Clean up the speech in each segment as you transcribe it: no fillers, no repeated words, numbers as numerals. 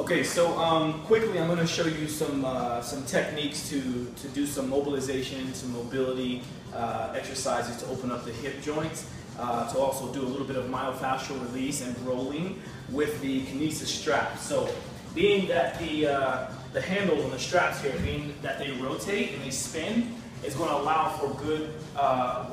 Okay, so quickly I'm going to show you some techniques to do some mobilization, some mobility exercises to open up the hip joints, to also do a little bit of myofascial release and rolling with the Kinesis strap. So being that the handles on the straps here, being that they rotate and they spin, is going to allow for good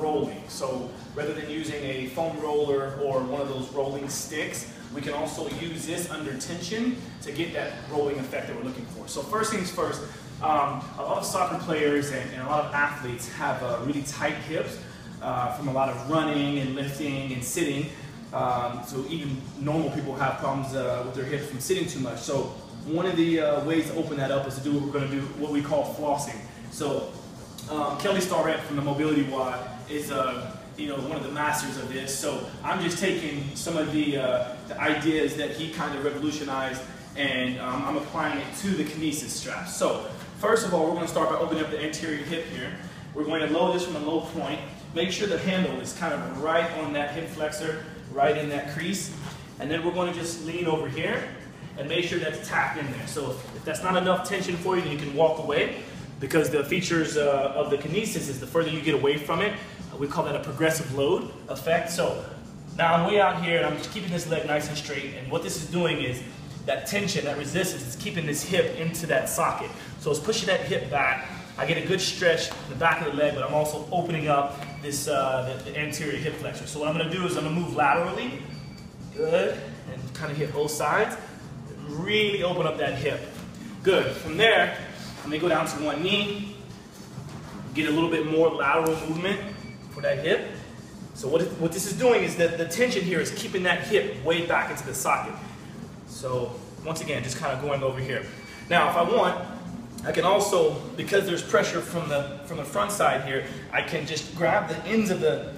rolling. So rather than using a foam roller or one of those rolling sticks, we can also use this under tension to get that rolling effect that we're looking for. So first things first, a lot of soccer players and a lot of athletes have really tight hips from a lot of running and lifting and sitting. So even normal people have problems with their hips from sitting too much. So one of the ways to open that up is to do what we're going to do, what we call flossing. So Kelly Starrett from the Mobility Wad is one of the masters of this. So I'm just taking some of the ideas that he kind of revolutionized, and I'm applying it to the Kinesis strap. So first of all, we're going to start by opening up the anterior hip here. We're going to load this from a low point. Make sure the handle is kind of right on that hip flexor, right in that crease. And then we're going to just lean over here and make sure that's tapped in there. So if that's not enough tension for you, then you can walk away, because the features of the Kinesis is the further you get away from it, we call that a progressive load effect. So now I'm way out here and I'm just keeping this leg nice and straight, and what this is doing is that tension, that resistance is keeping this hip into that socket. So it's pushing that hip back. I get a good stretch in the back of the leg, but I'm also opening up this the anterior hip flexor. So what I'm going to do is I'm going to move laterally, good, and kind of hit both sides, really open up that hip. Good. From there, I'm going to go down to one knee, get a little bit more lateral movement for that hip. So what this is doing is that the tension here is keeping that hip way back into the socket. So once again, just kind of going over here. Now if I want, I can also, because there's pressure from the front side here, I can just grab the ends of the,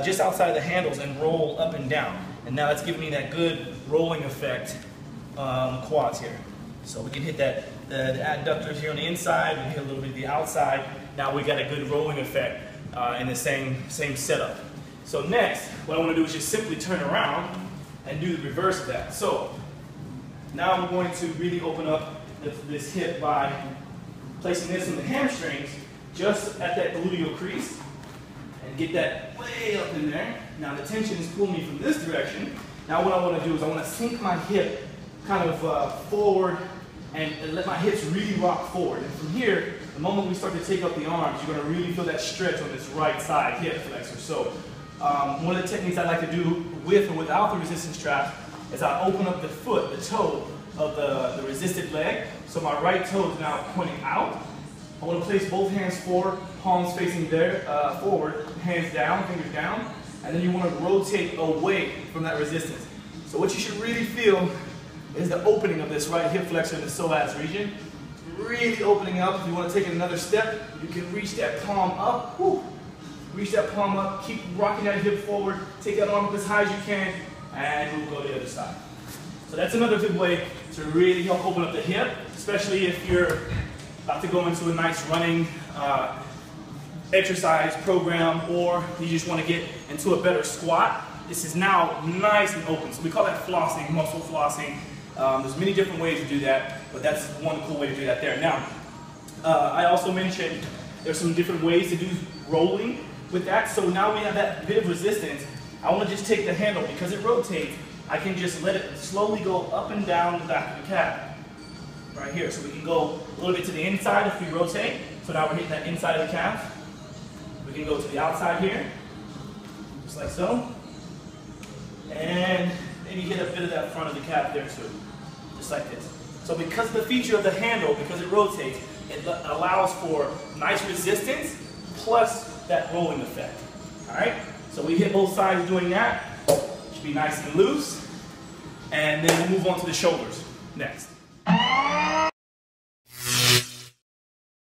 just outside of the handles and roll up and down. And now it's giving me that good rolling effect on the quads here. So we can hit that, the adductors here on the inside, we can hit a little bit of the outside. Now we got a good rolling effect in the same setup. So next, what I want to do is just simply turn around and do the reverse of that. So now I'm going to really open up this hip by placing this on the hamstrings just at that gluteal crease and get that way up in there. Now the tension is pulling me from this direction. Now what I want to do is I want to sink my hip kind of forward and let my hips really rock forward. And from here, the moment we start to take up the arms, you're going to really feel that stretch on this right side hip flexor. So one of the techniques I like to do with or without the resistance strap is I open up the foot, the toe of the resisted leg. So my right toe is now pointing out. I want to place both hands forward, palms facing there, forward, hands down, fingers down. And then you want to rotate away from that resistance. So what you should really feel is the opening of this right hip flexor in the psoas region. Really opening up. If you want to take it another step, you can reach that palm up. Whew. Reach that palm up, keep rocking that hip forward, take that arm up as high as you can, and we'll go to the other side. So that's another good way to really help open up the hip, especially if you're about to go into a nice running exercise program, or you just want to get into a better squat. This is now nice and open. So we call that flossing, muscle flossing. There's many different ways to do that, but that's one cool way to do that there. Now, I also mentioned there's some different ways to do rolling with that. So now we have that bit of resistance. I want to just take the handle, because it rotates, I can just let it slowly go up and down the back of the calf. Right here. So we can go a little bit to the inside if we rotate. So now we're hitting that inside of the calf. We can go to the outside here, just like so. And maybe hit a bit of that front of the calf there too, just like this. So because of the feature of the handle, because it rotates, it allows for nice resistance plus that rolling effect. All right, so we hit both sides doing that. Should be nice and loose. And then we'll move on to the shoulders next.